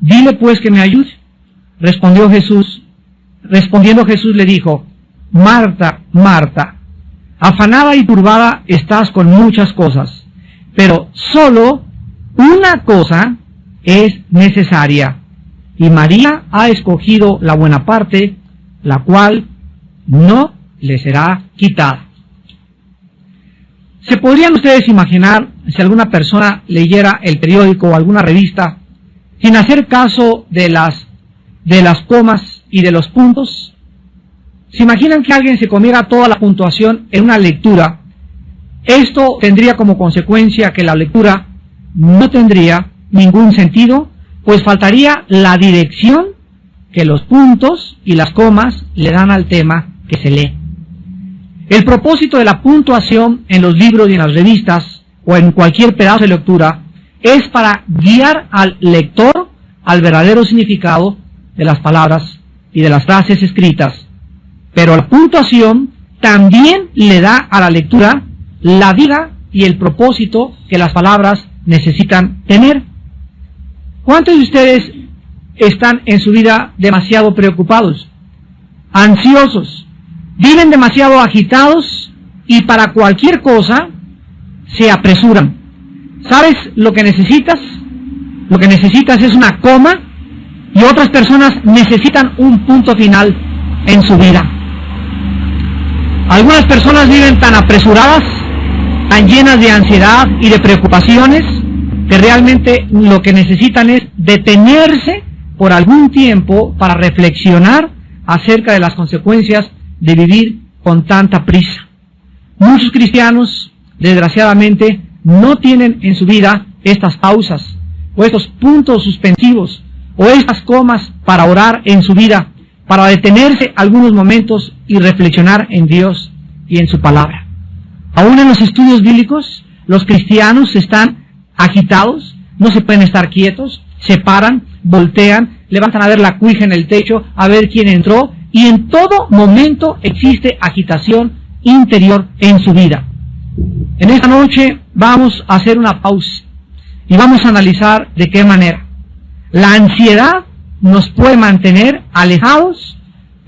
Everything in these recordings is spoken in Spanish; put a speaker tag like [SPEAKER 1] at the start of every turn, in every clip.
[SPEAKER 1] Dile pues que me ayude. Respondiendo Jesús le dijo: Marta, Marta, afanada y turbada estás con muchas cosas, pero solo una cosa es necesaria, y María ha escogido la buena parte, la cual no le será quitada. ¿Se podrían ustedes imaginar si alguna persona leyera el periódico o alguna revista sin hacer caso de las comas y de los puntos? ¿Se imaginan que alguien se comiera toda la puntuación en una lectura? Esto tendría como consecuencia que la lectura no tendría ningún sentido, pues faltaría la dirección que los puntos y las comas le dan al tema que se lee. El propósito de la puntuación en los libros y en las revistas o en cualquier pedazo de lectura es para guiar al lector al verdadero significado de las palabras y de las frases escritas. Pero la puntuación también le da a la lectura la vida y el propósito que las palabras necesitan tener. ¿Cuántos de ustedes están en su vida demasiado preocupados, ansiosos, viven demasiado agitados y para cualquier cosa se apresuran? ¿Sabes lo que necesitas? Lo que necesitas es una coma, y otras personas necesitan un punto final en su vida. Algunas personas viven tan apresuradas, tan llenas de ansiedad y de preocupaciones, que realmente lo que necesitan es detenerse por algún tiempo para reflexionar acerca de las consecuencias de vivir con tanta prisa. Muchos cristianos, desgraciadamente, no tienen en su vida estas pausas, o estos puntos suspensivos, o estas comas para orar en su vida, para detenerse algunos momentos y reflexionar en Dios y en su palabra. Aún en los estudios bíblicos, los cristianos están agitados, no se pueden estar quietos, se paran, voltean, levantan a ver la cuija en el techo, a ver quién entró, y en todo momento existe agitación interior en su vida. En esta noche vamos a hacer una pausa y vamos a analizar de qué manera la ansiedad nos puede mantener alejados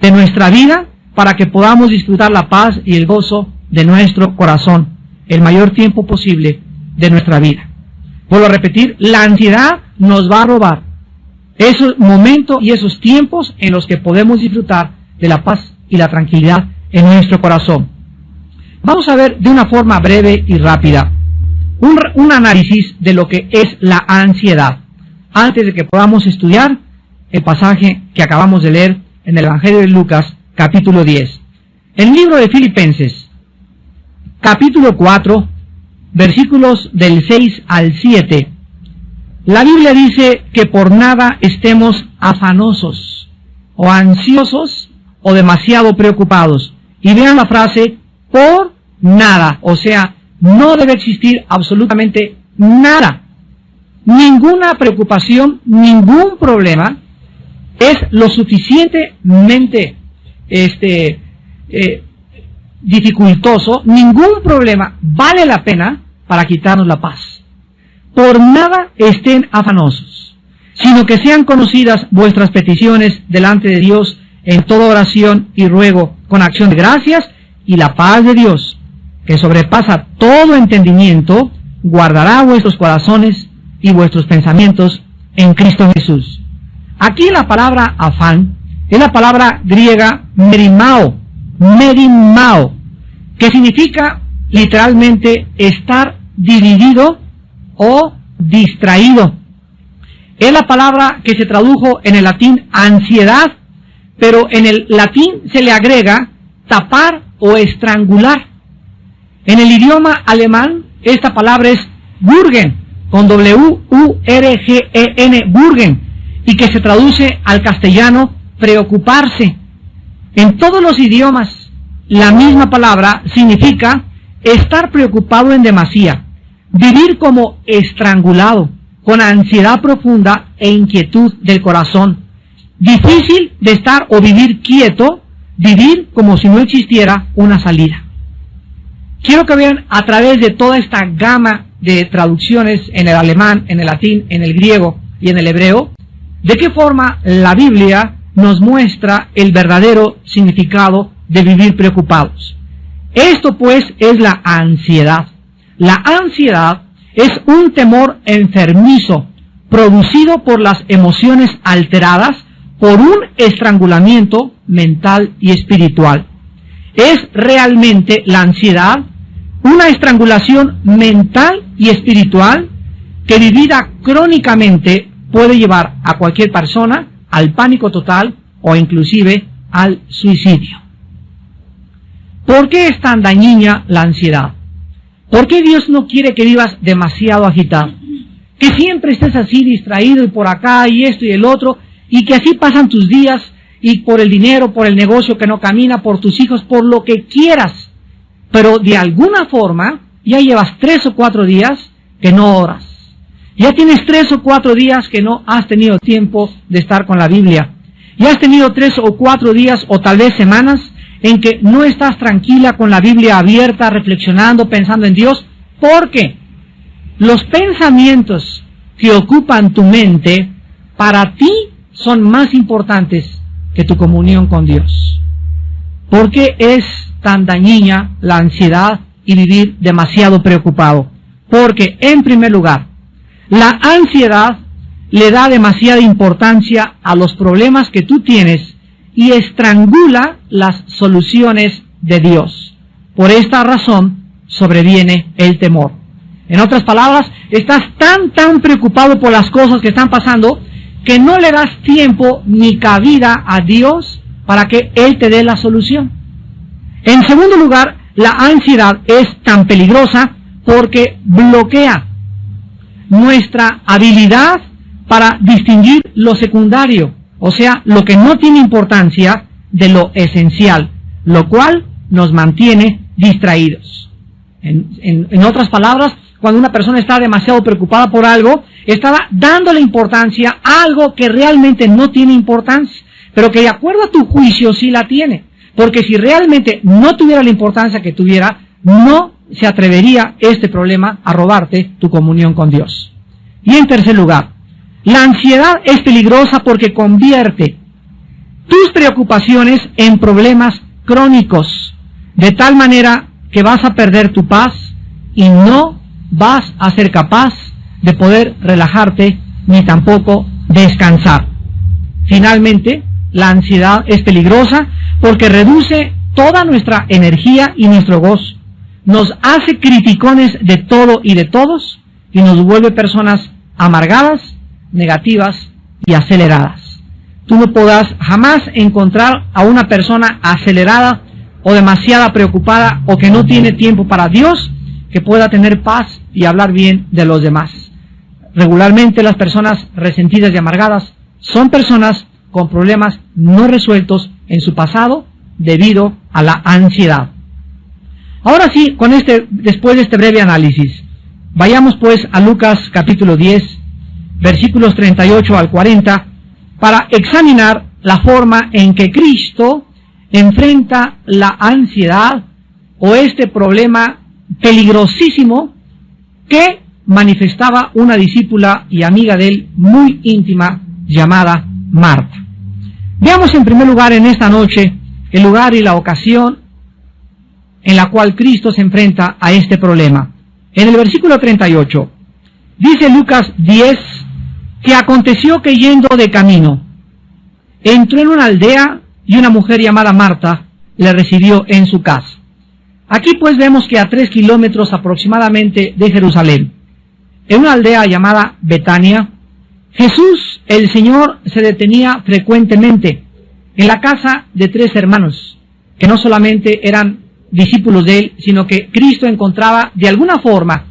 [SPEAKER 1] de nuestra vida para que podamos disfrutar la paz y el gozo de nuestro corazón el mayor tiempo posible de nuestra vida. Vuelvo a repetir, la ansiedad nos va a robar esos momentos y esos tiempos en los que podemos disfrutar de la paz y la tranquilidad en nuestro corazón. Vamos a ver de una forma breve y rápida un análisis de lo que es la ansiedad, antes de que podamos estudiar el pasaje que acabamos de leer en el Evangelio de Lucas, capítulo 10. En el libro de Filipenses, capítulo 4, versículos del 6 al 7, la Biblia dice que por nada estemos afanosos, o ansiosos, o demasiado preocupados. Y vean la frase, por nada, o sea, no debe existir absolutamente nada. Ninguna preocupación, ningún problema es lo suficientemente dificultoso, ningún problema vale la pena para quitarnos la paz. Por nada estén afanosos, sino que sean conocidas vuestras peticiones delante de Dios en toda oración y ruego con acción de gracias, y la paz de Dios, que sobrepasa todo entendimiento, guardará vuestros corazones y vuestros pensamientos en Cristo Jesús. Aquí la palabra afán es la palabra griega merimao, que significa literalmente estar dividido o distraído. Es la palabra que se tradujo en el latín ansiedad, pero en el latín se le agrega tapar o estrangular. En el idioma alemán, esta palabra es Wurgen, con W-U-R-G-E-N, Wurgen, y que se traduce al castellano preocuparse. En todos los idiomas, la misma palabra significa estar preocupado en demasía, vivir como estrangulado, con ansiedad profunda e inquietud del corazón. Difícil de estar o vivir quieto, vivir como si no existiera una salida. Quiero que vean a través de toda esta gama de traducciones en el alemán, en el latín, en el griego y en el hebreo, ¿De qué forma la Biblia nos muestra el verdadero significado de vivir preocupados? Esto pues es la ansiedad. La ansiedad es un temor enfermizo producido por las emociones alteradas por un estrangulamiento mental y espiritual. Es realmente la ansiedad una estrangulación mental y espiritual que vivida crónicamente puede llevar a cualquier persona al pánico total o inclusive al suicidio. ¿Por qué es tan dañina la ansiedad? ¿Por qué Dios no quiere que vivas demasiado agitado? Que siempre estés así distraído y por acá y esto y el otro, y que así pasan tus días y por el dinero, por el negocio que no camina, por tus hijos, por lo que quieras. Pero de alguna forma ya llevas 3 o 4 días que no oras. Ya tienes 3 o 4 días que no has tenido tiempo de estar con la Biblia. Ya has tenido 3 o 4 días o tal vez semanas en que no estás tranquila con la Biblia abierta, reflexionando, pensando en Dios, porque los pensamientos que ocupan tu mente para ti son más importantes que tu comunión con Dios. ¿Por qué es tan dañina la ansiedad y vivir demasiado preocupado? Porque, en primer lugar, la ansiedad le da demasiada importancia a los problemas que tú tienes y estrangula las soluciones de Dios. Por esta razón sobreviene el temor. En otras palabras, estás tan preocupado por las cosas que están pasando que no le das tiempo ni cabida a Dios para que Él te dé la solución. En segundo lugar, la ansiedad es tan peligrosa porque bloquea nuestra habilidad para distinguir lo secundario, o sea, lo que no tiene importancia de lo esencial, lo cual nos mantiene distraídos. En otras palabras, cuando una persona está demasiado preocupada por algo, está dándole importancia a algo que realmente no tiene importancia, pero que de acuerdo a tu juicio sí la tiene. Porque si realmente no tuviera la importancia que tuviera, no se atrevería este problema a robarte tu comunión con Dios. Y en tercer lugar, la ansiedad es peligrosa porque convierte tus preocupaciones en problemas crónicos, de tal manera que vas a perder tu paz y no vas a ser capaz de poder relajarte ni tampoco descansar. Finalmente, la ansiedad es peligrosa porque reduce toda nuestra energía y nuestro gozo. Nos hace criticones de todo y de todos y nos vuelve personas amargadas, negativas y aceleradas. Tú no podrás jamás encontrar a una persona acelerada o demasiado preocupada o que no tiene tiempo para Dios que pueda tener paz y hablar bien de los demás. Regularmente las personas resentidas y amargadas son personas con problemas no resueltos en su pasado debido a la ansiedad. Ahora sí, después de este breve análisis, vayamos pues a Lucas capítulo 10, versículos 38 al 40, para examinar la forma en que Cristo enfrenta la ansiedad o este problema peligrosísimo que manifestaba una discípula y amiga de él muy íntima llamada Marta. Veamos en primer lugar en esta noche el lugar y la ocasión en la cual Cristo se enfrenta a este problema. En el versículo 38, dice Lucas 10, que aconteció que yendo de camino, entró en una aldea y una mujer llamada Marta le recibió en su casa. Aquí pues vemos que a 3 kilómetros aproximadamente de Jerusalén, en una aldea llamada Betania, Jesús, el Señor, se detenía frecuentemente en la casa de 3 hermanos, que no solamente eran discípulos de él, sino que Cristo encontraba de alguna forma,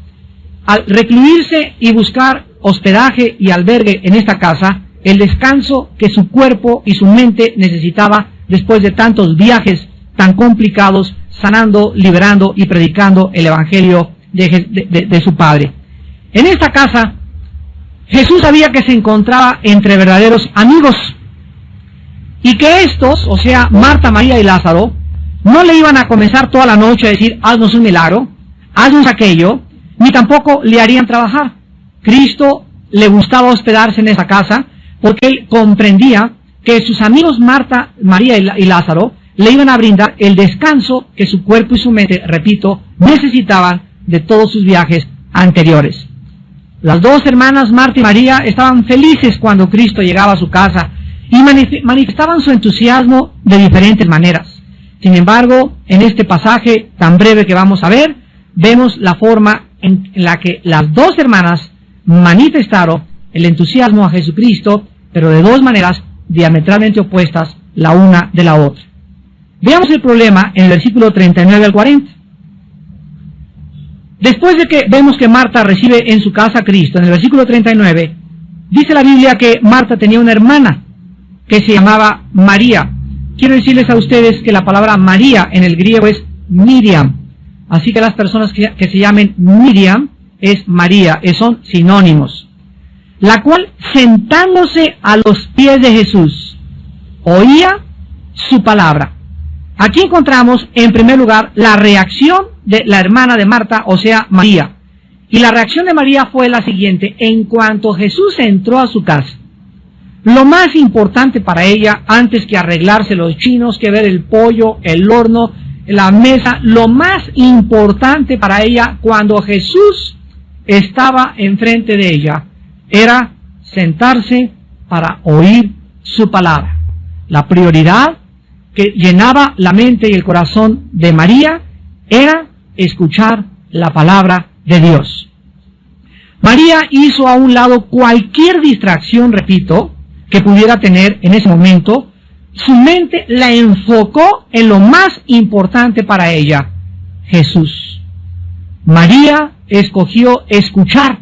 [SPEAKER 1] al recluirse y buscar hospedaje y albergue en esta casa, el descanso que su cuerpo y su mente necesitaba después de tantos viajes tan complicados, sanando, liberando y predicando el Evangelio de su Padre. En esta casa, Jesús sabía que se encontraba entre verdaderos amigos y que estos, o sea, Marta, María y Lázaro, no le iban a comenzar toda la noche a decir, haznos un milagro, haznos aquello, ni tampoco le harían trabajar. Cristo le gustaba hospedarse en esa casa porque él comprendía que sus amigos Marta, María y Lázaro le iban a brindar el descanso que su cuerpo y su mente, repito, necesitaban de todos sus viajes anteriores. Las dos hermanas Marta y María estaban felices cuando Cristo llegaba a su casa y manifestaban su entusiasmo de diferentes maneras. Sin embargo, en este pasaje tan breve que vamos a ver, vemos la forma en la que las dos hermanas manifestaron el entusiasmo a Jesucristo, pero de dos maneras diametralmente opuestas la una de la otra. Veamos el problema en el versículo 39 al 40. Después de que vemos que Marta recibe en su casa a Cristo, en el versículo 39, dice la Biblia que Marta tenía una hermana que se llamaba María. Quiero decirles a ustedes que la palabra María en el griego es Miriam. Así que las personas que se llamen Miriam es María, son sinónimos. La cual, sentándose a los pies de Jesús, oía su palabra. Aquí encontramos, en primer lugar, la reacción de la hermana de Marta, o sea, María. Y la reacción de María fue la siguiente: en cuanto Jesús entró a su casa, lo más importante para ella, antes que arreglarse los chinos, que ver el pollo, el horno, la mesa, lo más importante para ella cuando Jesús estaba enfrente de ella, era sentarse para oír su palabra. La prioridad que llenaba la mente y el corazón de María era escuchar la palabra de Dios. María hizo a un lado cualquier distracción, repito, que pudiera tener en ese momento. Su mente la enfocó en lo más importante para ella, Jesús. María escogió escuchar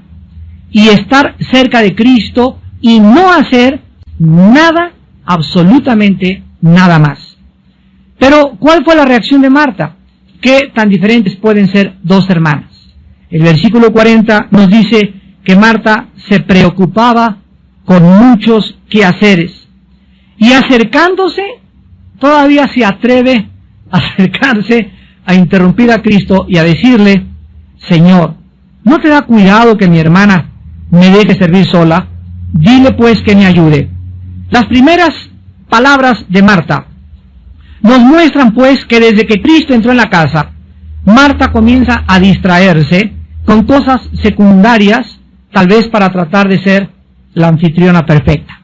[SPEAKER 1] y estar cerca de Cristo y no hacer nada, absolutamente nada más. Pero, ¿cuál fue la reacción de Marta? ¿Qué tan diferentes pueden ser dos hermanas? El versículo 40 nos dice que Marta se preocupaba con muchos quehaceres. Y acercándose, todavía se atreve a acercarse a interrumpir a Cristo y a decirle: Señor, ¿no te da cuidado que mi hermana me deje servir sola? Dile pues que me ayude. Las primeras palabras de Marta nos muestran pues que desde que Cristo entró en la casa, Marta comienza a distraerse con cosas secundarias, tal vez para tratar de ser la anfitriona perfecta.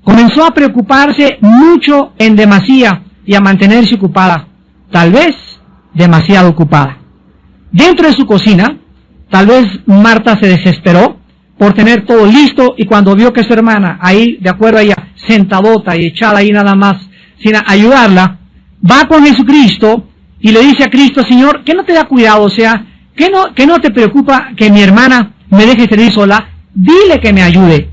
[SPEAKER 1] Comenzó a preocuparse mucho en demasía y a mantenerse ocupada, tal vez demasiado ocupada. Dentro de su cocina, tal vez Marta se desesperó por tener todo listo, y cuando vio que su hermana, ahí de acuerdo a ella, sentadota y echada ahí nada más, sin ayudarla, va con Jesucristo y le dice a Cristo: Señor, ¿qué no te da cuidado? O sea, ¿qué no te preocupa que mi hermana me deje servir sola? Dile que me ayude.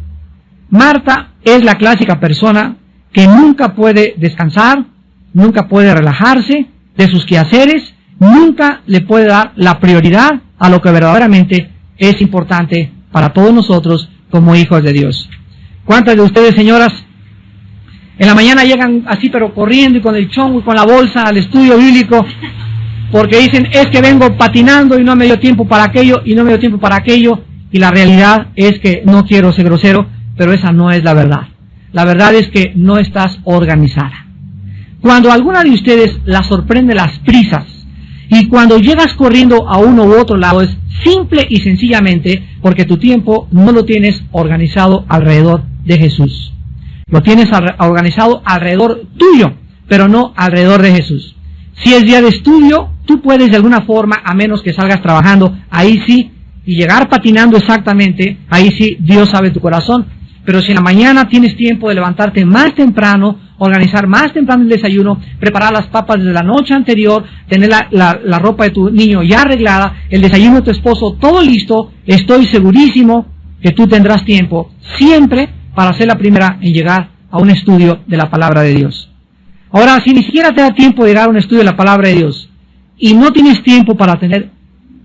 [SPEAKER 1] Marta es la clásica persona que nunca puede descansar, nunca puede relajarse de sus quehaceres, nunca le puede dar la prioridad a lo que verdaderamente es importante para todos nosotros como hijos de Dios. ¿Cuántas de ustedes, señoras, en la mañana llegan así pero corriendo y con el chongo y con la bolsa al estudio bíblico porque dicen: es que vengo patinando y no me dio tiempo para aquello y no me dio tiempo para aquello? Y la realidad es que, no quiero ser grosero, pero esa no es la verdad. La verdad es que no estás organizada. Cuando alguna de ustedes la sorprende las prisas y cuando llegas corriendo a uno u otro lado, es simple y sencillamente porque tu tiempo no lo tienes organizado alrededor de Jesús. Lo tienes organizado alrededor tuyo, pero no alrededor de Jesús. Si es día de estudio, tú puedes de alguna forma, a menos que salgas trabajando, ahí sí, y llegar patinando exactamente, ahí sí, Dios sabe tu corazón. Pero si en la mañana tienes tiempo de levantarte más temprano, organizar más temprano el desayuno, preparar las papas desde la noche anterior, tener la ropa de tu niño ya arreglada, el desayuno de tu esposo todo listo, estoy segurísimo que tú tendrás tiempo siempre para ser la primera en llegar a un estudio de la palabra de Dios. Ahora, si ni siquiera te da tiempo de llegar a un estudio de la palabra de Dios y no tienes tiempo para tener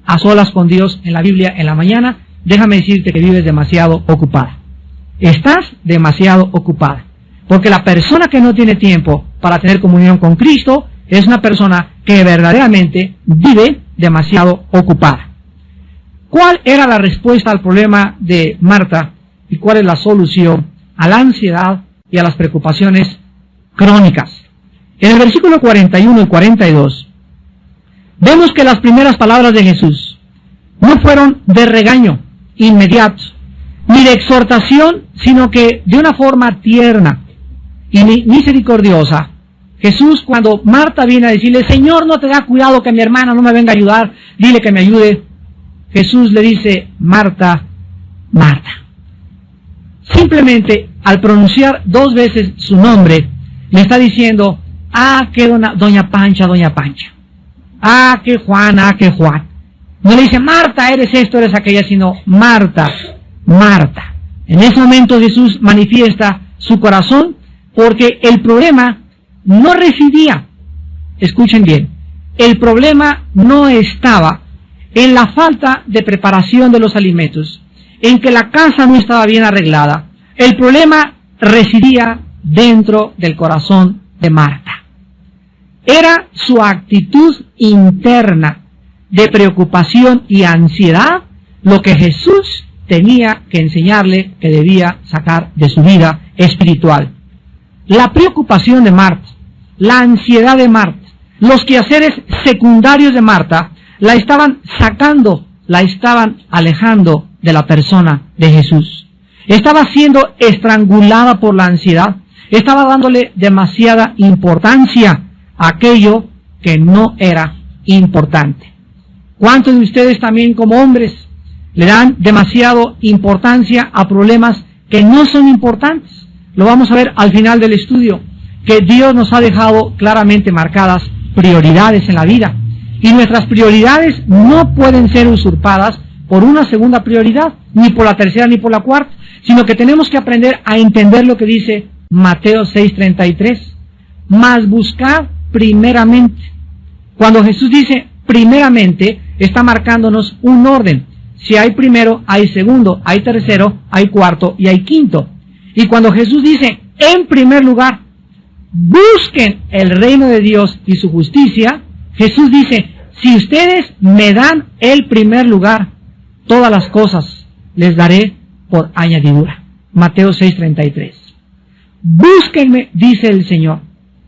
[SPEAKER 1] a solas con Dios en la Biblia en la mañana, déjame decirte que vives demasiado ocupada. Estás demasiado ocupada. Porque la persona que no tiene tiempo para tener comunión con Cristo es una persona que verdaderamente vive demasiado ocupada. ¿Cuál era la respuesta al problema de Marta y cuál es la solución a la ansiedad y a las preocupaciones crónicas. En el versículo 41 y 42, vemos que las primeras palabras de Jesús no fueron de regaño inmediato, ni de exhortación, sino que de una forma tierna y misericordiosa. Jesús, cuando Marta viene a decirle, Señor, no te da cuidado que mi hermana no me venga a ayudar, dile que me ayude. Jesús le dice, Marta, Marta. Simplemente al pronunciar 2 veces su nombre, le está diciendo, que doña Pancha, que Juan, que Juan. No le dice, Marta, eres esto, eres aquella, sino Marta, Marta. En ese momento Jesús manifiesta su corazón, porque el problema no residía, escuchen bien, el problema no estaba en la falta de preparación de los alimentos, en que la casa no estaba bien arreglada. El problema residía dentro del corazón de Marta. Era su actitud interna de preocupación y ansiedad lo que Jesús tenía que enseñarle que debía sacar de su vida espiritual. La preocupación de Marta, la ansiedad de Marta, los quehaceres secundarios de Marta, la estaban sacando, la estaban alejando de la persona de Jesús. Estaba siendo estrangulada por la ansiedad, estaba dándole demasiada importancia a aquello que no era importante. ¿Cuántos de ustedes también como hombres le dan demasiada importancia a problemas que no son importantes? Lo vamos a ver al final del estudio, que Dios nos ha dejado claramente marcadas prioridades en la vida. Y nuestras prioridades no pueden ser usurpadas por una segunda prioridad, ni por la tercera ni por la cuarta, sino que tenemos que aprender a entender lo que dice Mateo 6:33. Mas buscad primeramente. Cuando Jesús dice primeramente, está marcándonos un orden. Si hay primero, hay segundo, hay tercero, hay cuarto y hay quinto. Y cuando Jesús dice, en primer lugar, busquen el reino de Dios y su justicia, Jesús dice, si ustedes me dan el primer lugar, todas las cosas les daré por añadidura. Mateo 6:33. Búsquenme, dice el Señor,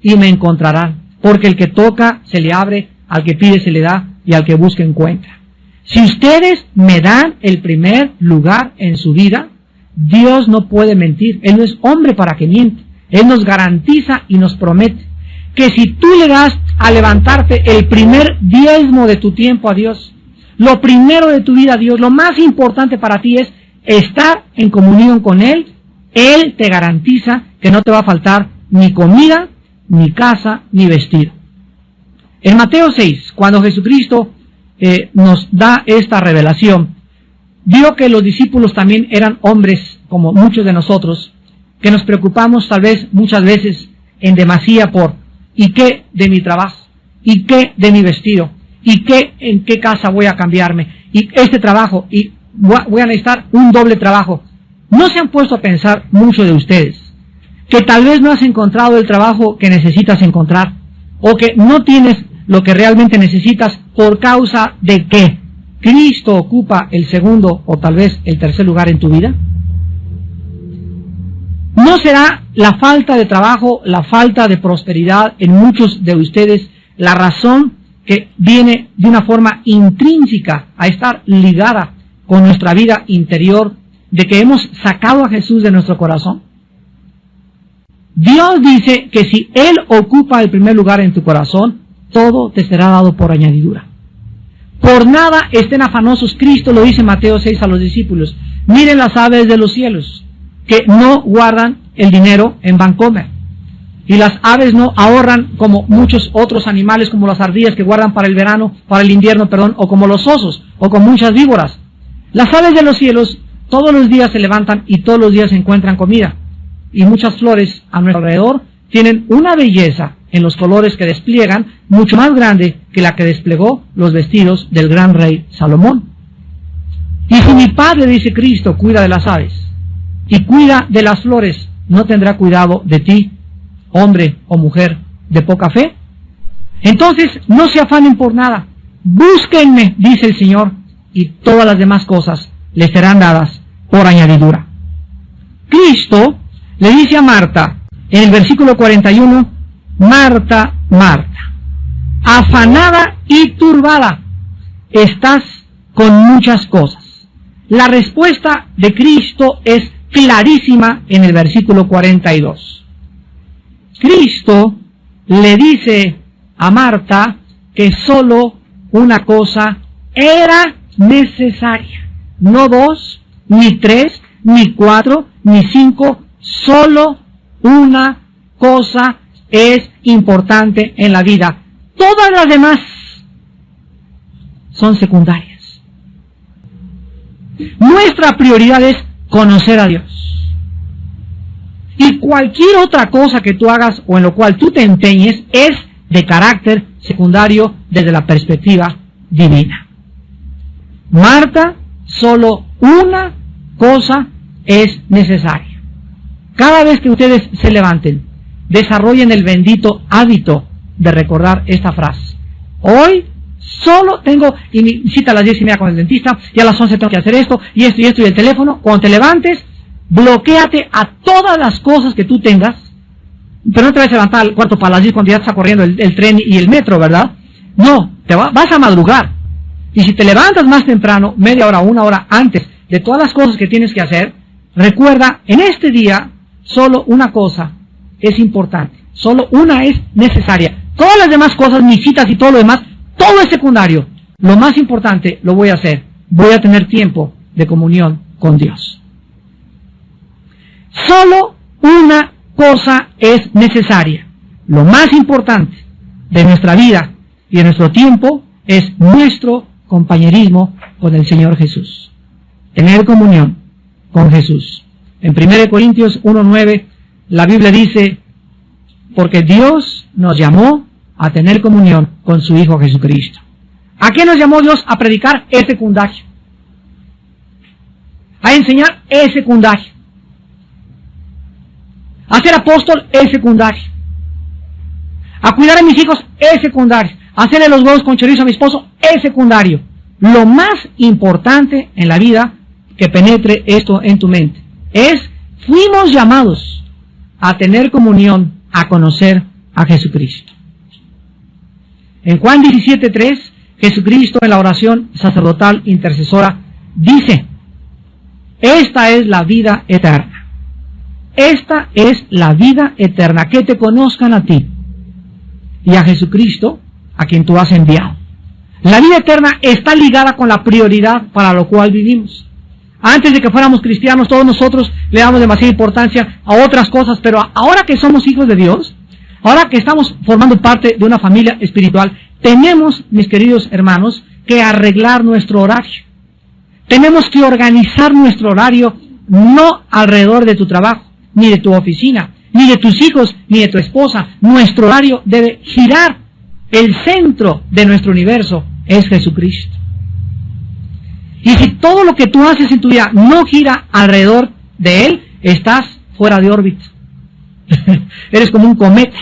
[SPEAKER 1] y me encontrarán, porque el que toca se le abre, al que pide se le da, y al que busca encuentra. Si ustedes me dan el primer lugar en su vida, Dios no puede mentir. Él no es hombre para que miente. Él nos garantiza y nos promete que si tú le das a levantarte el primer diezmo de tu tiempo a Dios, lo primero de tu vida a Dios, lo más importante para ti es estar en comunión con Él, Él te garantiza que no te va a faltar ni comida, ni casa, ni vestido. En Mateo 6, cuando Jesucristo nos da esta revelación, vio que los discípulos también eran hombres como muchos de nosotros, que nos preocupamos tal vez muchas veces en demasía por ¿y qué de mi trabajo? ¿Y qué de mi vestido? ¿Y qué en qué casa voy a cambiarme? ¿Y este trabajo? ¿Y voy a necesitar un doble trabajo? ¿No se han puesto a pensar muchos de ustedes que tal vez no has encontrado el trabajo que necesitas encontrar, o que no tienes lo que realmente necesitas por causa de que Cristo ocupa el segundo o tal vez el tercer lugar en tu vida? ¿No será la falta de trabajo, la falta de prosperidad en muchos de ustedes la razón que viene de una forma intrínseca a estar ligada con nuestra vida interior, de que hemos sacado a Jesús de nuestro corazón? Dios dice que si Él ocupa el primer lugar en tu corazón, todo te será dado por añadidura. Por nada estén afanosos, Cristo lo dice en Mateo 6 a los discípulos. Miren las aves de los cielos, que no guardan el dinero en Bancomer. Y las aves no ahorran como muchos otros animales, como las ardillas que guardan para el verano, para el invierno, o como los osos, o como muchas víboras. Las aves de los cielos todos los días se levantan y todos los días encuentran comida. Y muchas flores a nuestro alrededor tienen una belleza en los colores que despliegan, mucho más grande que la que desplegó los vestidos del gran rey Salomón. Y si mi Padre, dice Cristo, cuida de las aves y cuida de las flores, ¿no tendrá cuidado de ti, hombre o mujer de poca fe? Entonces, no se afanen por nada. Búsquenme, dice el Señor, y todas las demás cosas les serán dadas por añadidura. Cristo le dice a Marta, en el versículo 41, Marta, Marta, afanada y turbada, estás con muchas cosas. La respuesta de Cristo es clarísima en el versículo 42. Cristo le dice a Marta que solo una cosa era necesaria. No 2, ni 3, ni 4, ni 5, solo una cosa es importante en la vida. Todas las demás son secundarias. Nuestra prioridad es conocer a Dios. Y cualquier otra cosa que tú hagas o en lo cual tú te empeñes es de carácter secundario desde la perspectiva divina. Marta, solo una cosa es necesaria. Cada vez que ustedes se levanten, desarrollen el bendito hábito de recordar esta frase. Hoy solo tengo mi cita a las 10:30 con el dentista, y a las 11 tengo que hacer esto, y el teléfono. Cuando te levantes, bloquéate a todas las cosas que tú tengas, pero no te vas a levantar al cuarto para las 10 cuando ya está corriendo el tren y el metro, ¿verdad? No, vas a madrugar. Y si te levantas más temprano, media hora, una hora antes de todas las cosas que tienes que hacer, recuerda, en este día, solo una cosa es importante, solo una es necesaria. Todas las demás cosas, mis citas y todo lo demás, todo es secundario. Lo más importante lo voy a hacer. Voy a tener tiempo de comunión con Dios. Solo una cosa es necesaria. Lo más importante de nuestra vida y de nuestro tiempo es nuestro compañerismo con el Señor Jesús. Tener comunión con Jesús. En 1 Corintios 1:9, la Biblia dice, porque Dios nos llamó a tener comunión con su Hijo Jesucristo. ¿A qué nos llamó Dios? A predicar, es secundario. A enseñar, es secundario. A ser apóstol, es secundario. A cuidar a mis hijos, es secundario. A hacerle los huevos con chorizo a mi esposo, es secundario. Lo más importante en la vida, que penetre esto en tu mente, es, fuimos llamados a tener comunión, a conocer a Jesucristo. En Juan 17:3, Jesucristo en la oración sacerdotal intercesora dice, esta es la vida eterna. Esta es la vida eterna, que te conozcan a ti y a Jesucristo, a quien tú has enviado. La vida eterna está ligada con la prioridad para lo cual vivimos. Antes de que fuéramos cristianos, todos nosotros le damos demasiada importancia a otras cosas, pero ahora que somos hijos de Dios, ahora que estamos formando parte de una familia espiritual, tenemos, mis queridos hermanos, que arreglar nuestro horario. Tenemos que organizar nuestro horario no alrededor de tu trabajo, ni de tu oficina, ni de tus hijos, ni de tu esposa. Nuestro horario debe girar. El centro de nuestro universo es Jesucristo. Y si todo lo que tú haces en tu vida no gira alrededor de Él, estás fuera de órbita. Eres como un cometa.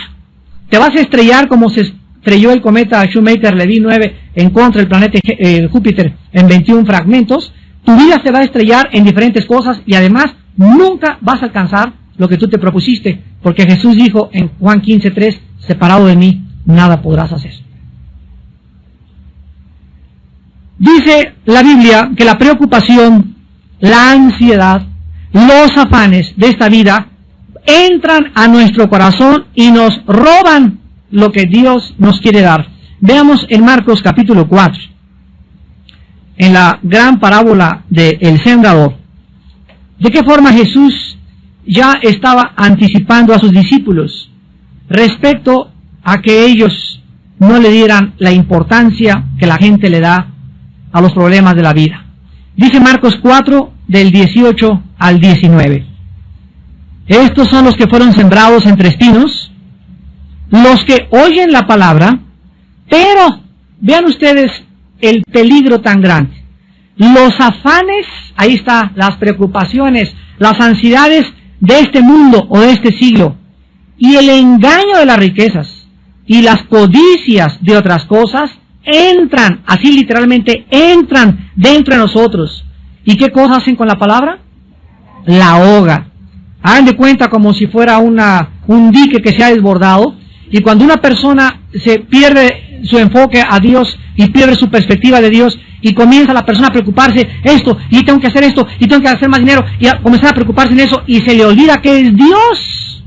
[SPEAKER 1] Te vas a estrellar como se estrelló el cometa Shoemaker-Levy 9 en contra del planeta Júpiter en 21 fragmentos. Tu vida se va a estrellar en diferentes cosas y además nunca vas a alcanzar lo que tú te propusiste, porque Jesús dijo en Juan 15:3, separado de mí, nada podrás hacer. Dice la Biblia que la preocupación, la ansiedad, los afanes de esta vida entran a nuestro corazón y nos roban lo que Dios nos quiere dar. Veamos en Marcos capítulo 4, en la gran parábola del sembrador, de qué forma Jesús ya estaba anticipando a sus discípulos respecto a que ellos no le dieran la importancia que la gente le da a los problemas de la vida. Dice Marcos 4, del 18 al 19. Estos son los que fueron sembrados entre espinos, los que oyen la palabra, pero vean ustedes el peligro tan grande. Los afanes, ahí está, las preocupaciones, las ansiedades de este mundo o de este siglo, y el engaño de las riquezas y las codicias de otras cosas entran, así literalmente entran dentro de nosotros. ¿Y qué cosas hacen con la palabra? La ahoga. Hagan de cuenta como si fuera un dique que se ha desbordado, y cuando una persona se pierde su enfoque a Dios y pierde su perspectiva de Dios, y comienza la persona a preocuparse, esto, y tengo que hacer esto, y tengo que hacer más dinero, y a comenzar a preocuparse en eso, y se le olvida que es Dios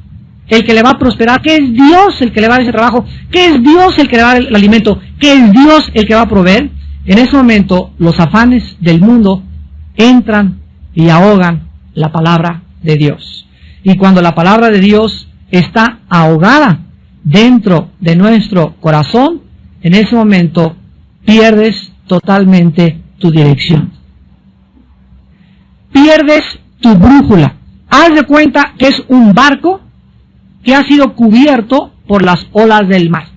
[SPEAKER 1] el que le va a prosperar, que es Dios el que le va a dar ese trabajo, que es Dios el que le va a dar el alimento, que es Dios el que va a proveer. En ese momento los afanes del mundo entran y ahogan la palabra de Dios. Y cuando la palabra de Dios está ahogada dentro de nuestro corazón, en ese momento pierdes totalmente tu dirección. Pierdes tu brújula. Haz de cuenta que es un barco que ha sido cubierto por las olas del mar.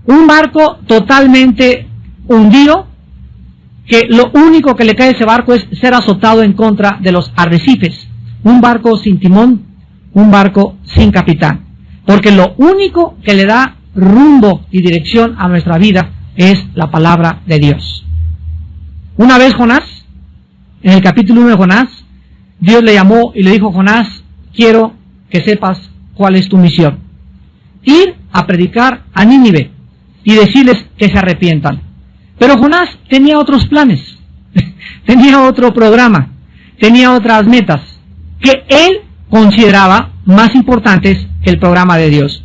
[SPEAKER 1] Un barco totalmente hundido, que lo único que le cae a ese barco es ser azotado en contra de los arrecifes. Un barco sin timón, un barco sin capitán. Porque lo único que le da rumbo y dirección a nuestra vida es la palabra de Dios. Una vez Jonás, en el capítulo 1 de Jonás, Dios le llamó y le dijo: Jonás, quiero que sepas cuál es tu misión. Ir a predicar a Nínive y decirles que se arrepientan. Pero Jonás tenía otros planes, tenía otro programa, tenía otras metas que él consideraba más importantes que el programa de Dios.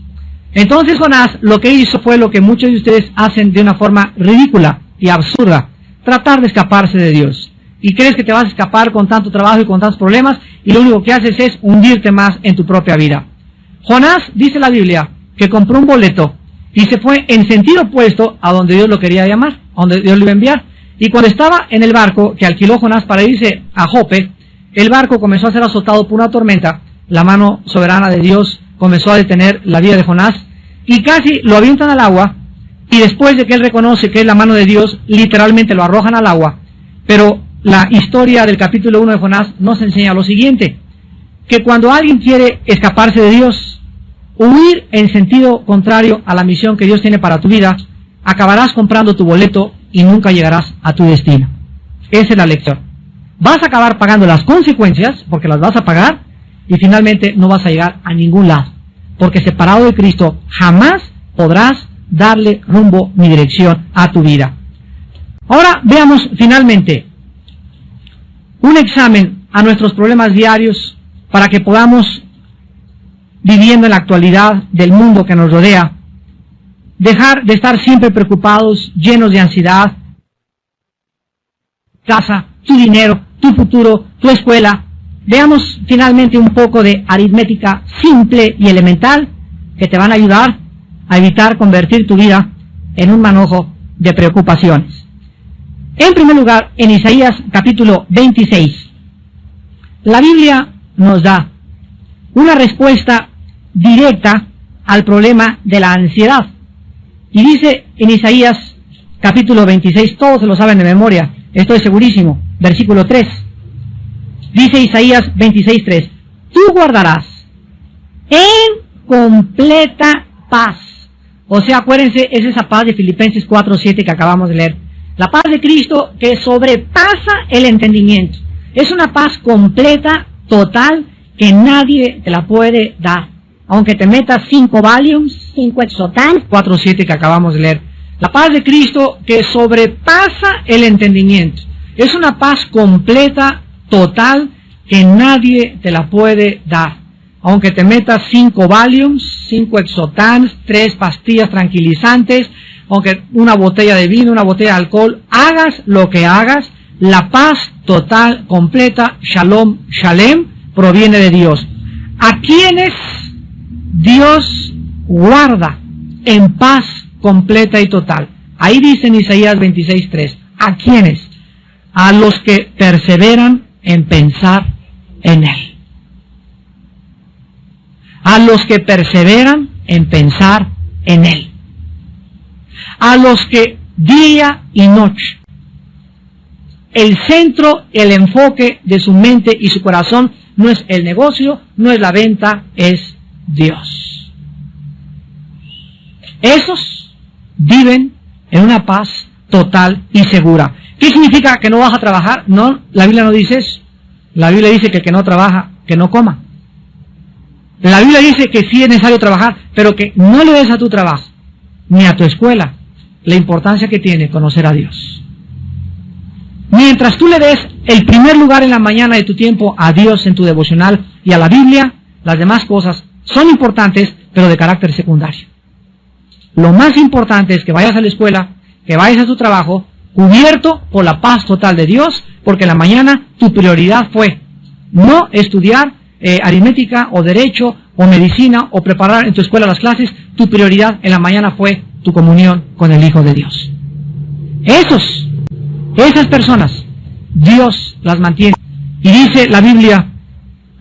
[SPEAKER 1] Entonces Jonás lo que hizo fue lo que muchos de ustedes hacen de una forma ridícula y absurda: tratar de escaparse de Dios. Y crees que te vas a escapar con tanto trabajo y con tantos problemas, y lo único que haces es hundirte más en tu propia vida. Jonás, dice la Biblia, que compró un boleto y se fue en sentido opuesto a donde Dios lo quería llamar, a donde Dios lo iba a enviar. Y cuando estaba en el barco que alquiló Jonás para irse a Jope, el barco comenzó a ser azotado por una tormenta. La mano soberana de Dios comenzó a detener la vida de Jonás y casi lo avientan al agua. Y después de que él reconoce que es la mano de Dios, literalmente lo arrojan al agua. Pero la historia del capítulo 1 de Jonás nos enseña lo siguiente: que cuando alguien quiere escaparse de Dios, huir en sentido contrario a la misión que Dios tiene para tu vida, acabarás comprando tu boleto y nunca llegarás a tu destino. Esa es la lección. Vas a acabar pagando las consecuencias, porque las vas a pagar, y finalmente no vas a llegar a ningún lado, porque separado de Cristo jamás podrás darle rumbo ni dirección a tu vida. Ahora veamos finalmente un examen a nuestros problemas diarios para que podamos, viviendo en la actualidad del mundo que nos rodea, dejar de estar siempre preocupados, llenos de ansiedad. Casa, tu dinero, tu futuro, tu escuela. Veamos finalmente un poco de aritmética simple y elemental que te van a ayudar a evitar convertir tu vida en un manojo de preocupaciones. En primer lugar, en Isaías capítulo 26, la Biblia nos da una respuesta directa al problema de la ansiedad. Y dice en Isaías capítulo 26, todos se lo saben de memoria, estoy segurísimo, versículo 3. Dice Isaías 26:3, tú guardarás en completa paz. O sea, acuérdense, es esa paz de Filipenses 4:7 que acabamos de leer. La paz de Cristo que sobrepasa el entendimiento. Es una paz completa, total, que nadie te la puede dar. Aunque te metas 5 Valiums, 5 Exotan, 4:7 que acabamos de leer. La paz de Cristo que sobrepasa el entendimiento. Es una paz completa, total, que nadie te la puede dar. Aunque te metas 5 Valiums, 5 Exotans, 3 pastillas tranquilizantes, aunque una botella de vino, una botella de alcohol, hagas lo que hagas, la paz total, completa, Shalom, Shalem, proviene de Dios. ¿A quienes Dios guarda en paz completa y total? Ahí dice en Isaías 26:3, ¿a quiénes? A los que perseveran en pensar en Él. A los que perseveran en pensar en Él. A los que día y noche, el centro, el enfoque de su mente y su corazón no es el negocio, no es la venta, es Dios. Esos viven en una paz total y segura. ¿Qué significa que no vas a trabajar? No, la Biblia no dice eso. La Biblia dice que el que no trabaja, que no coma. La Biblia dice que sí es necesario trabajar, pero que no le des a tu trabajo, ni a tu escuela, la importancia que tiene conocer a Dios. Mientras tú le des el primer lugar en la mañana de tu tiempo a Dios en tu devocional y a la Biblia, las demás cosas son importantes, pero de carácter secundario. Lo más importante es que vayas a la escuela, que vayas a tu trabajo, cubierto por la paz total de Dios, porque en la mañana tu prioridad fue no estudiar aritmética o derecho o medicina o preparar en tu escuela las clases. Tu prioridad en la mañana fue tu comunión con el Hijo de Dios. Esas personas, Dios las mantiene. Y dice la Biblia,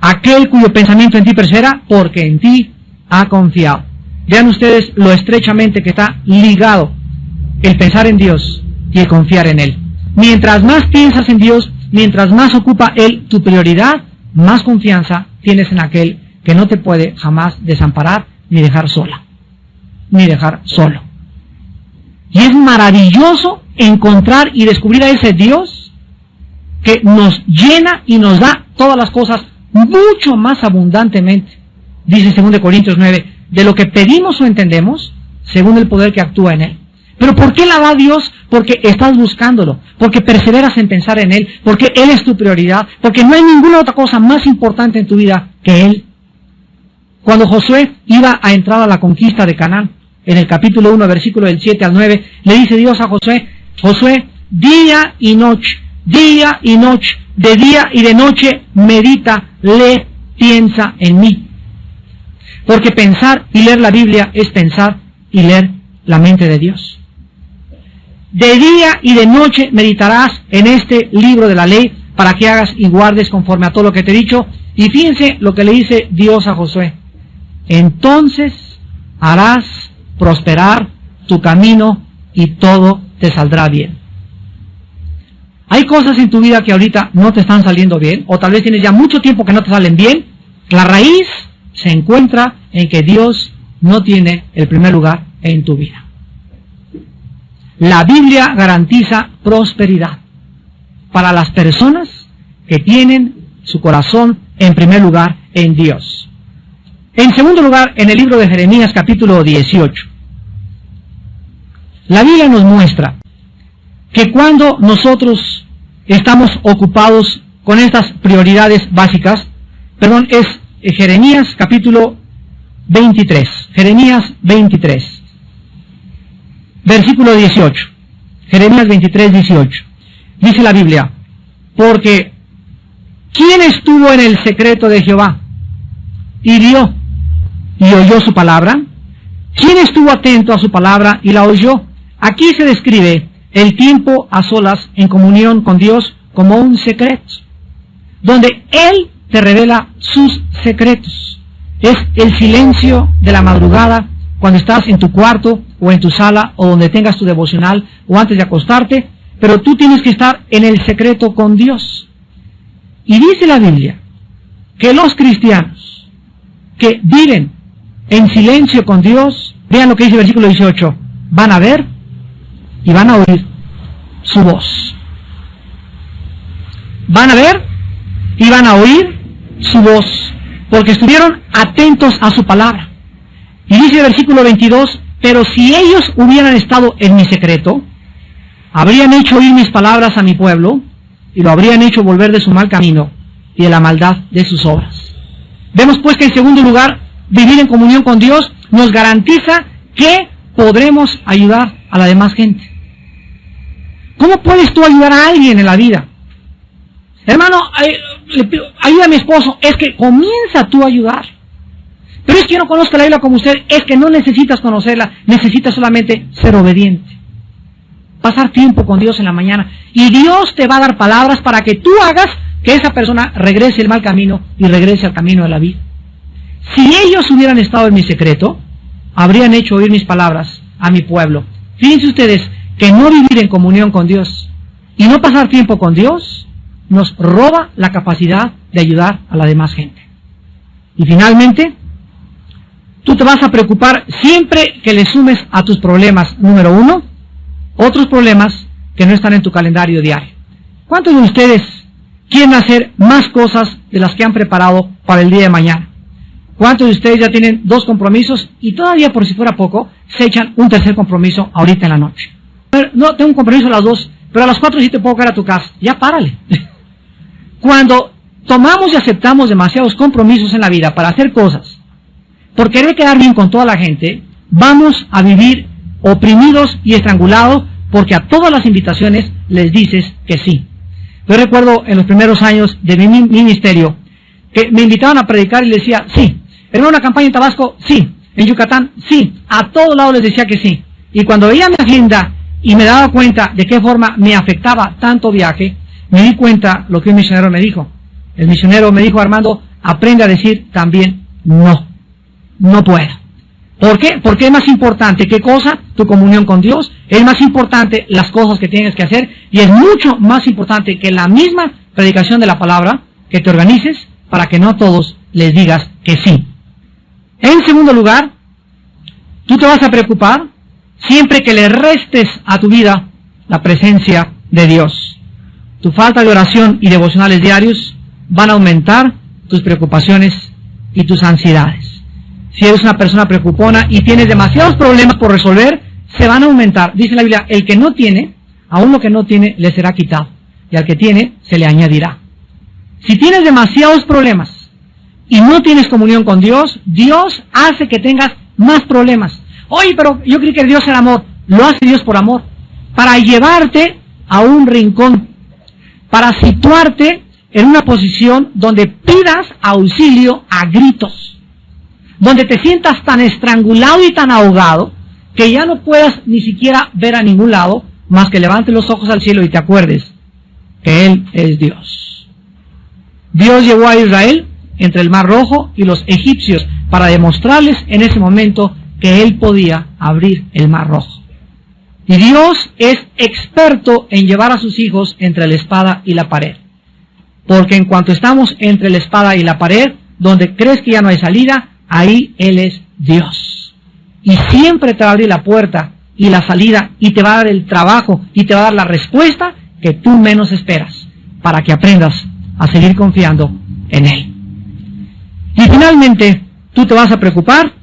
[SPEAKER 1] aquel cuyo pensamiento en ti persevera, porque en ti ha confiado. Vean ustedes lo estrechamente que está ligado el pensar en Dios y el confiar en Él. Mientras más piensas en Dios, mientras más ocupa Él tu prioridad, más confianza tienes en aquel que no te puede jamás desamparar ni dejar sola, ni dejar solo. Y es maravilloso encontrar y descubrir a ese Dios que nos llena y nos da todas las cosas mucho más abundantemente. Dice 2 Corintios 9, de lo que pedimos o entendemos, según el poder que actúa en Él. ¿Pero por qué la da Dios? Porque estás buscándolo, porque perseveras en pensar en Él, porque Él es tu prioridad, porque no hay ninguna otra cosa más importante en tu vida que Él. Cuando Josué iba a entrar a la conquista de Canaán, en el capítulo 1, versículo del 7 al 9, le dice Dios a Josué, Josué, día y noche, de día y de noche, medita, lee, piensa en mí. Porque pensar y leer la Biblia es pensar y leer la mente de Dios. De día y de noche meditarás en este libro de la ley para que hagas y guardes conforme a todo lo que te he dicho. Y fíjense lo que le dice Dios a Josué. Entonces harás prosperar tu camino y todo te saldrá bien. Hay cosas en tu vida que ahorita no te están saliendo bien, o tal vez tienes ya mucho tiempo que no te salen bien. La raíz se encuentra en que Dios no tiene el primer lugar en tu vida. La Biblia garantiza prosperidad para las personas que tienen su corazón en primer lugar en Dios. En segundo lugar, en el libro de Jeremías capítulo 18, la Biblia nos muestra que cuando nosotros estamos ocupados con estas prioridades básicas, es Jeremías capítulo 23, Jeremías 23, versículo 18, Jeremías 23, 18, dice la Biblia, porque ¿quién estuvo en el secreto de Jehová y vio y oyó su palabra? ¿Quién estuvo atento a su palabra y la oyó? Aquí se describe el tiempo a solas en comunión con Dios como un secreto, donde Él te revela sus secretos. Es el silencio de la madrugada, cuando estás en tu cuarto o en tu sala o donde tengas tu devocional o antes de acostarte, pero tú tienes que estar en el secreto con Dios. Y dice la Biblia que los cristianos que viven en silencio con Dios, vean lo que dice el versículo 18, van a ver y van a oír su voz. Van a ver y van a oír su voz, porque estuvieron atentos a su palabra. Y dice el versículo 22, pero si ellos hubieran estado en mi secreto, habrían hecho oír mis palabras a mi pueblo, y lo habrían hecho volver de su mal camino y de la maldad de sus obras. Vemos pues que en segundo lugar, vivir en comunión con Dios nos garantiza que podremos ayudar a la demás gente. ¿Cómo puedes tú ayudar a alguien en la vida? Hermano, ayuda a mi esposo. Es que comienza tú a ayudar. Pero es que yo no conozco la Biblia como usted. Es que no necesitas conocerla. Necesitas solamente ser obediente. Pasar tiempo con Dios en la mañana. Y Dios te va a dar palabras para que tú hagas que esa persona regrese el mal camino y regrese al camino de la vida. Si ellos hubieran estado en mi secreto, habrían hecho oír mis palabras a mi pueblo. Fíjense ustedes que no vivir en comunión con Dios y no pasar tiempo con Dios nos roba la capacidad de ayudar a la demás gente. Y finalmente, tú te vas a preocupar siempre que le sumes a tus problemas, número 1, otros problemas que no están en tu calendario diario. ¿Cuántos de ustedes quieren hacer más cosas de las que han preparado para el día de mañana? ¿Cuántos de ustedes ya tienen 2 compromisos y todavía, por si fuera poco, se echan un tercer compromiso ahorita en la noche? No, tengo un compromiso a las 2, pero a las 4 sí te puedo caer a tu casa. Ya párale. Cuando tomamos y aceptamos demasiados compromisos en la vida para hacer cosas, por querer quedar bien con toda la gente, vamos a vivir oprimidos y estrangulados porque a todas las invitaciones les dices que sí. Yo recuerdo en los primeros años de mi ministerio que me invitaban a predicar y les decía, sí. ¿Hermano, una campaña en Tabasco? Sí. ¿En Yucatán? Sí. A todos lados les decía que sí. Y cuando veía mi agenda y me daba cuenta de qué forma me afectaba tanto viaje, me di cuenta lo que un misionero me dijo. El misionero me dijo, Armando, aprende a decir también no. No puedo. ¿Por qué? Porque es más importante, ¿qué cosa? Tu comunión con Dios. Es más importante las cosas que tienes que hacer. Y es mucho más importante que la misma predicación de la palabra, que te organices para que no a todos les digas que sí. En segundo lugar, tú te vas a preocupar siempre que le restes a tu vida la presencia de Dios. Tu falta de oración y devocionales diarios van a aumentar tus preocupaciones y tus ansiedades. Si eres una persona preocupona y tienes demasiados problemas por resolver, se van a aumentar. Dice la Biblia, el que no tiene, aún lo que no tiene, le será quitado. Y al que tiene, se le añadirá. Si tienes demasiados problemas y no tienes comunión con Dios, Dios hace que tengas más problemas. Oye, pero yo creí que Dios era amor. Lo hace Dios por amor. Para llevarte a un rincón. Para situarte en una posición donde pidas auxilio a gritos. Donde te sientas tan estrangulado y tan ahogado que ya no puedas ni siquiera ver a ningún lado más que levantes los ojos al cielo y te acuerdes que Él es Dios. Dios llevó a Israel entre el Mar Rojo y los egipcios para demostrarles en ese momento que Él podía abrir el Mar Rojo. Y Dios es experto en llevar a sus hijos entre la espada y la pared. Porque en cuanto estamos entre la espada y la pared, donde crees que ya no hay salida, ahí Él es Dios. Y siempre te va a abrir la puerta y la salida y te va a dar el trabajo y te va a dar la respuesta que tú menos esperas para que aprendas a seguir confiando en Él. Y finalmente, tú te vas a preocupar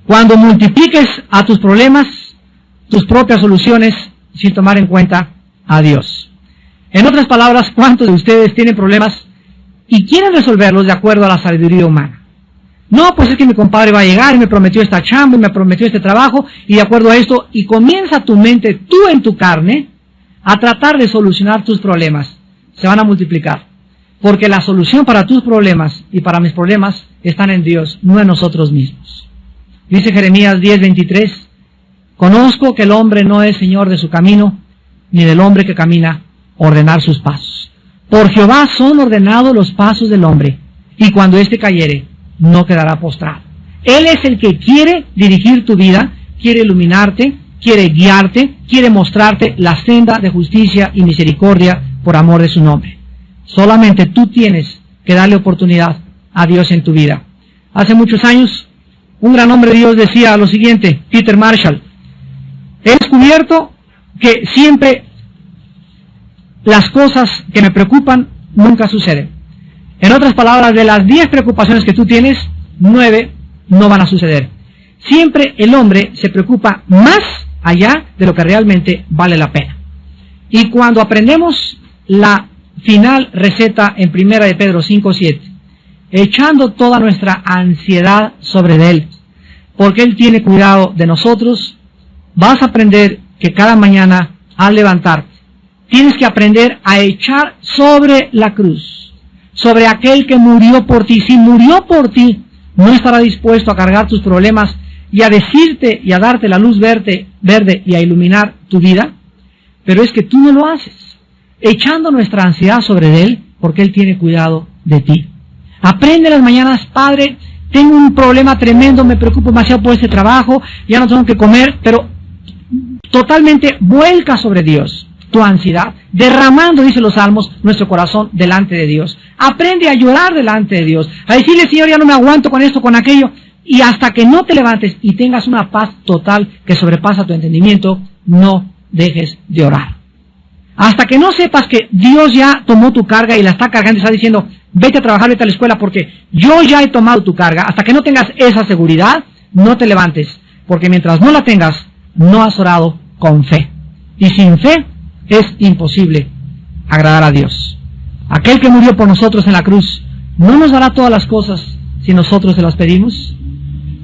[SPEAKER 1] cuando multipliques a tus problemas tus propias soluciones sin tomar en cuenta a Dios. En otras palabras, ¿cuántos de ustedes tienen problemas y quieren resolverlos de acuerdo a la sabiduría humana? No, pues es que mi compadre va a llegar y me prometió esta chamba y me prometió este trabajo y de acuerdo a esto, y comienza tu mente, tú en tu carne, a tratar de solucionar tus problemas. Se van a multiplicar. Porque la solución para tus problemas y para mis problemas están en Dios, no en nosotros mismos. Dice Jeremías 10:23, conozco que el hombre no es señor de su camino, ni del hombre que camina ordenar sus pasos. Por Jehová son ordenados los pasos del hombre, y cuando éste cayere, no quedará postrado. Él es el que quiere dirigir tu vida, quiere iluminarte, quiere guiarte, quiere mostrarte la senda de justicia y misericordia por amor de su nombre. Solamente tú tienes que darle oportunidad a Dios en tu vida. Hace muchos años, un gran hombre de Dios decía lo siguiente, Peter Marshall: he descubierto que siempre las cosas que me preocupan nunca suceden. En otras palabras, de las 10 preocupaciones que tú tienes, 9 no van a suceder. Siempre el hombre se preocupa más allá de lo que realmente vale la pena. Y cuando aprendemos la final receta en 1 de Pedro 5:7, echando toda nuestra ansiedad sobre Él, porque Él tiene cuidado de nosotros, vas a aprender que cada mañana al levantarte, tienes que aprender a echar sobre la cruz, sobre aquel que murió por ti. Si murió por ti, no estará dispuesto a cargar tus problemas y a decirte y a darte la luz verde y a iluminar tu vida, pero es que tú no lo haces, echando nuestra ansiedad sobre Él, porque Él tiene cuidado de ti. Aprende las mañanas, Padre, tengo un problema tremendo, me preocupo demasiado por este trabajo, ya no tengo que comer, pero totalmente vuelca sobre Dios tu ansiedad, derramando, dice los Salmos, nuestro corazón delante de Dios. Aprende a llorar delante de Dios, a decirle, Señor, ya no me aguanto con esto, con aquello, y hasta que no te levantes y tengas una paz total que sobrepasa tu entendimiento, no dejes de orar. Hasta que no sepas que Dios ya tomó tu carga y la está cargando y está diciendo, vete a trabajar, vete a la escuela porque yo ya he tomado tu carga. Hasta que no tengas esa seguridad, no te levantes. Porque mientras no la tengas, no has orado con fe. Y sin fe es imposible agradar a Dios. Aquel que murió por nosotros en la cruz, ¿no nos dará todas las cosas si nosotros se las pedimos?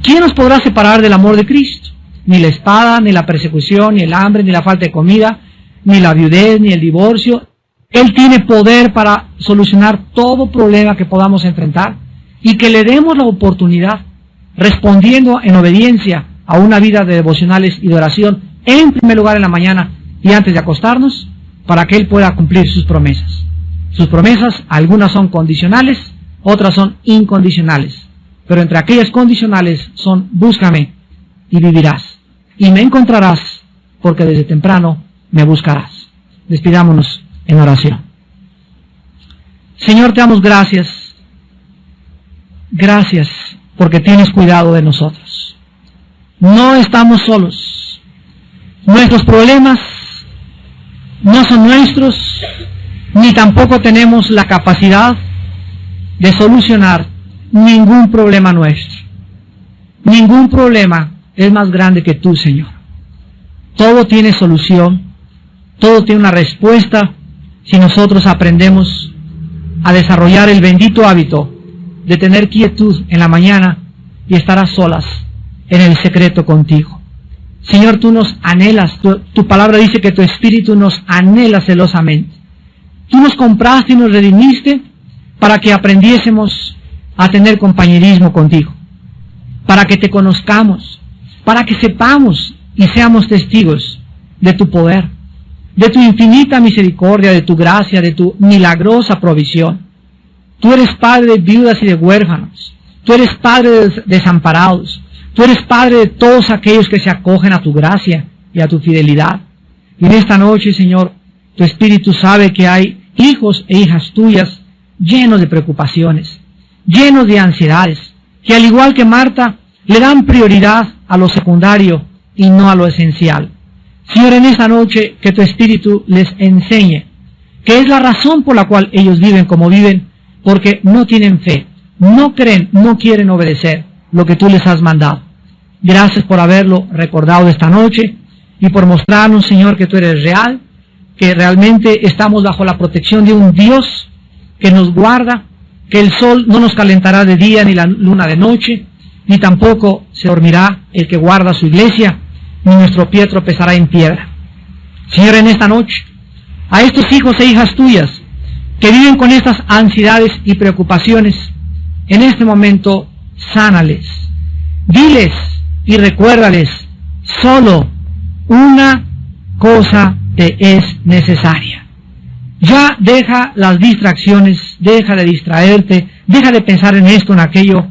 [SPEAKER 1] ¿Quién nos podrá separar del amor de Cristo? Ni la espada, ni la persecución, ni el hambre, ni la falta de comida, ni la viudez, ni el divorcio. Él tiene poder para solucionar todo problema que podamos enfrentar y que le demos la oportunidad, respondiendo en obediencia a una vida de devocionales y de oración, en primer lugar en la mañana y antes de acostarnos, para que Él pueda cumplir sus promesas. Sus promesas, algunas son condicionales, otras son incondicionales. Pero entre aquellas condicionales son, búscame y vivirás. Y me encontrarás, porque desde temprano me buscarás. Despidámonos en oración. Señor, te damos gracias. Gracias porque tienes cuidado de nosotros. No estamos solos. Nuestros problemas no son nuestros, ni tampoco tenemos la capacidad de solucionar ningún problema nuestro. Ningún problema es más grande que tú, Señor. Todo tiene solución, todo tiene una respuesta si nosotros aprendemos a desarrollar el bendito hábito de tener quietud en la mañana y estar a solas en el secreto contigo. Señor, tú nos anhelas, tu palabra dice que tu espíritu nos anhela celosamente. Tú nos compraste y nos redimiste para que aprendiésemos a tener compañerismo contigo, para que te conozcamos, para que sepamos y seamos testigos de tu poder, de tu infinita misericordia, de tu gracia, de tu milagrosa provisión. Tú eres padre de viudas y de huérfanos, tú eres padre de desamparados, tú eres padre de todos aquellos que se acogen a tu gracia y a tu fidelidad. Y en esta noche, Señor, tu Espíritu sabe que hay hijos e hijas tuyas llenos de preocupaciones, llenos de ansiedades, que al igual que Marta, le dan prioridad a lo secundario y no a lo esencial. Señor, en esta noche que tu Espíritu les enseñe que es la razón por la cual ellos viven como viven, porque no tienen fe, no creen, no quieren obedecer lo que tú les has mandado. Gracias por haberlo recordado esta noche y por mostrarnos, Señor, que tú eres real, que realmente estamos bajo la protección de un Dios que nos guarda, que el sol no nos calentará de día ni la luna de noche, ni tampoco se dormirá el que guarda su iglesia, ni nuestro pie tropezará en piedra. Señor, en esta noche, a estos hijos e hijas tuyas que viven con estas ansiedades y preocupaciones, en este momento, sánales. Diles y recuérdales, solo una cosa te es necesaria. Ya deja las distracciones, deja de distraerte, deja de pensar en esto, en aquello.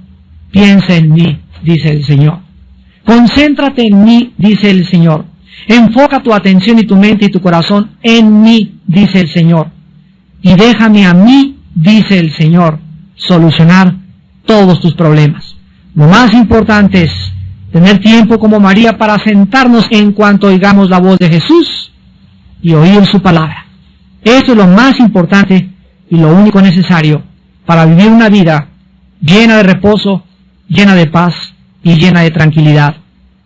[SPEAKER 1] Piensa en mí, dice el Señor. Concéntrate en mí, dice el Señor. Enfoca tu atención y tu mente y tu corazón en mí, dice el Señor. Y déjame a mí, dice el Señor, solucionar todos tus problemas. Lo más importante es tener tiempo como María para sentarnos en cuanto oigamos la voz de Jesús y oír su palabra. Eso es lo más importante y lo único necesario para vivir una vida llena de reposo, llena de paz y llena de tranquilidad.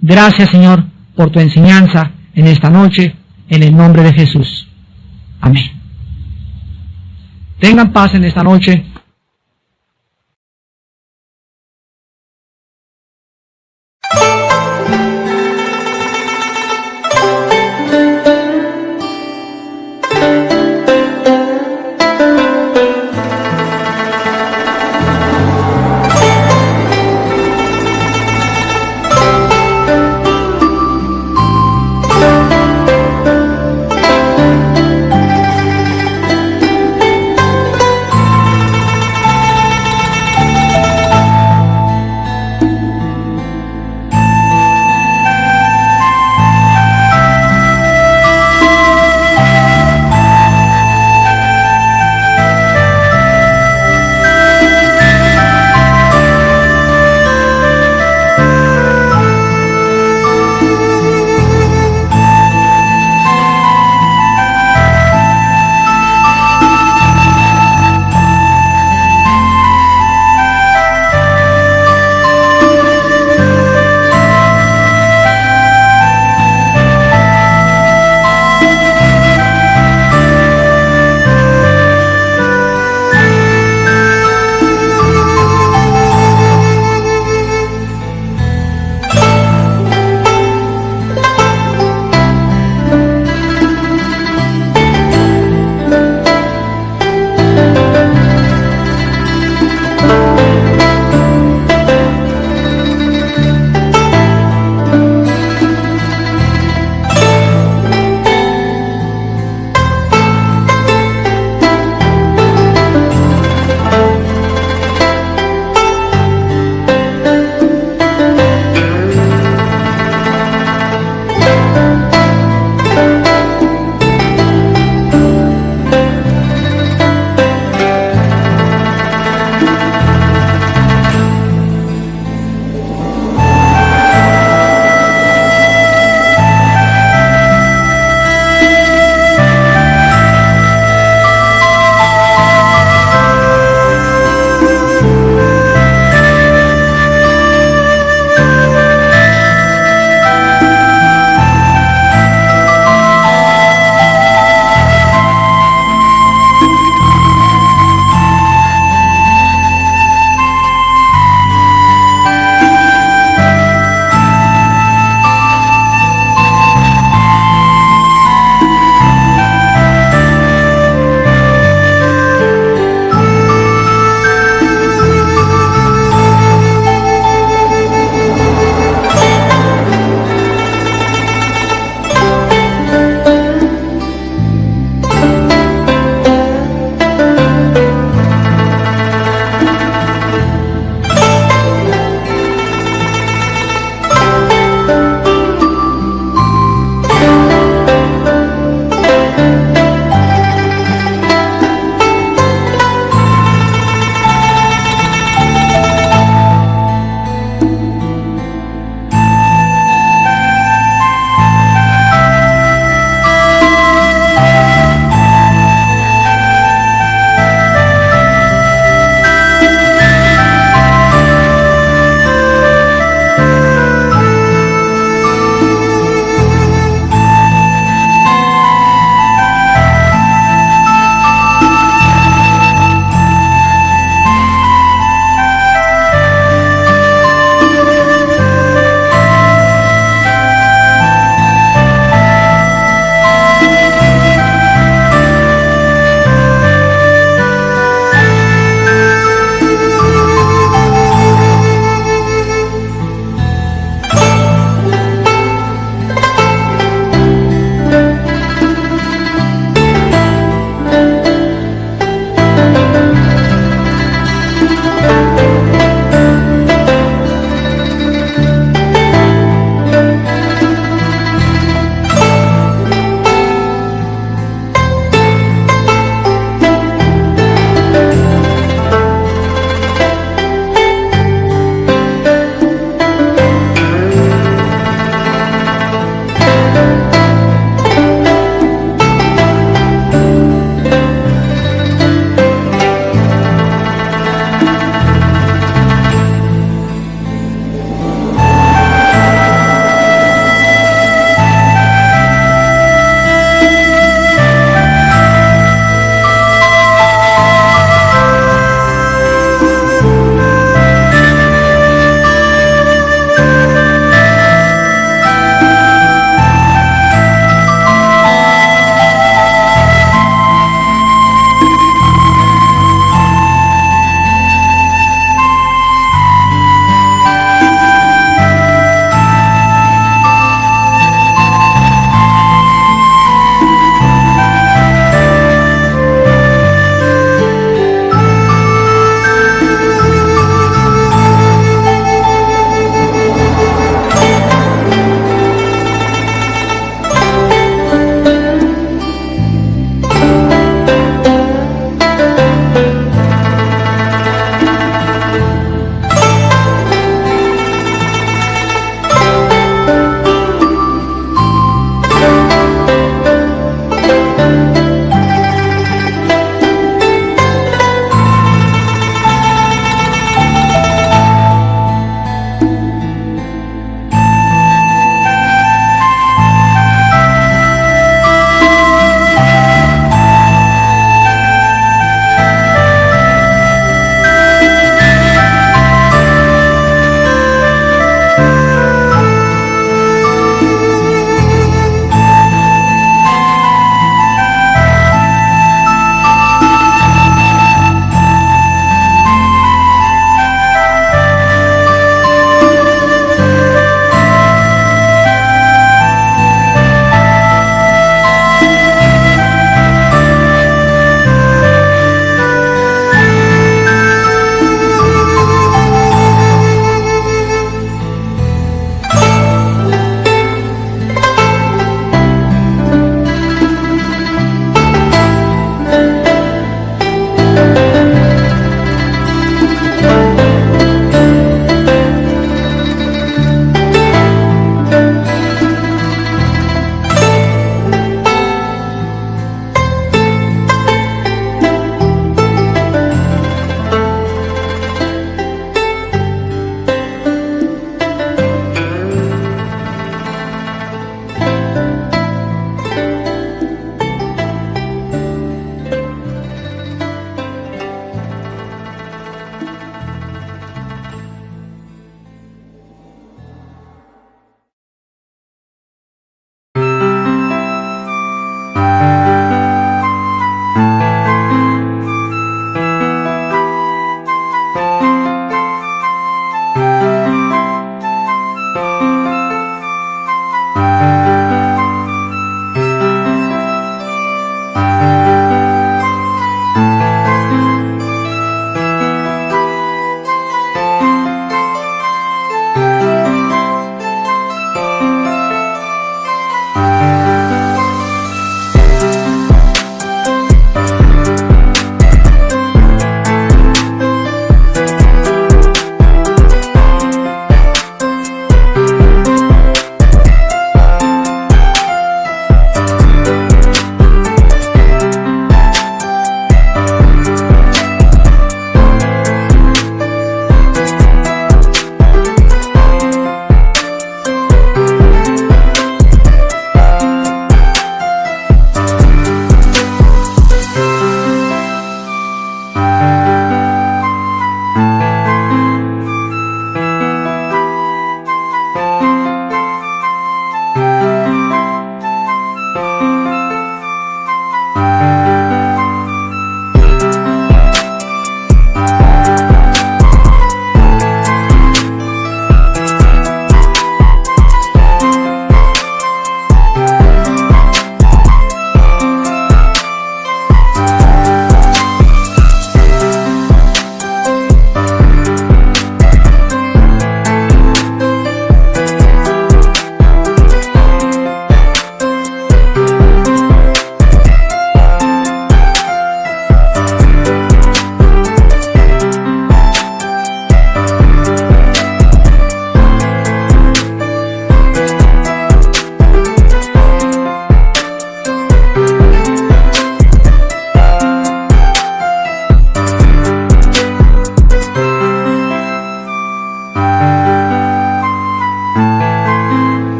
[SPEAKER 1] Gracias, Señor, por tu enseñanza en esta noche, en el nombre de Jesús. Amén. Tengan paz en esta noche.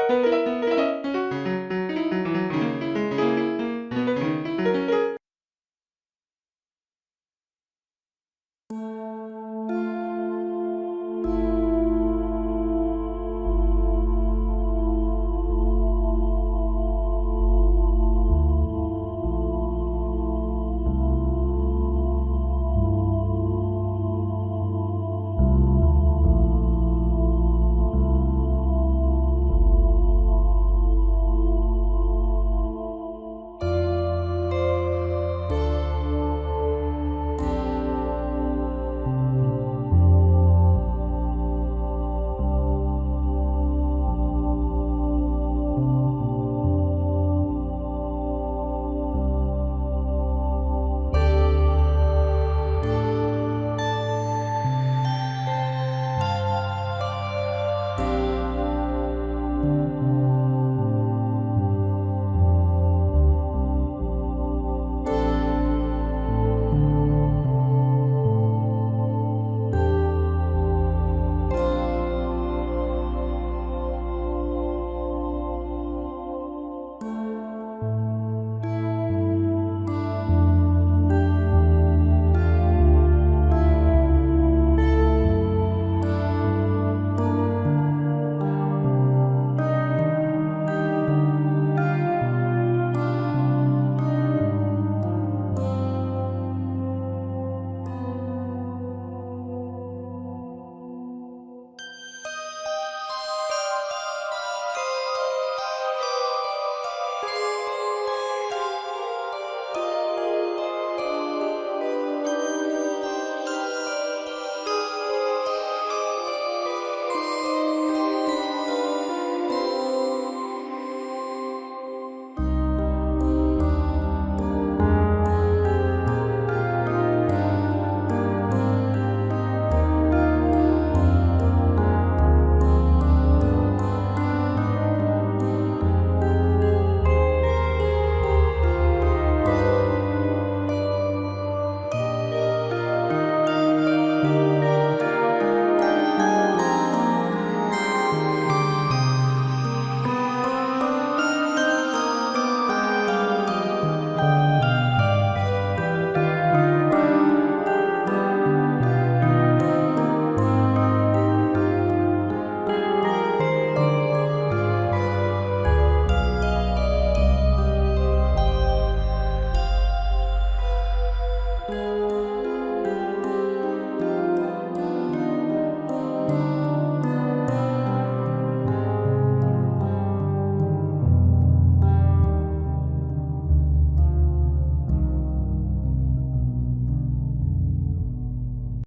[SPEAKER 2] Música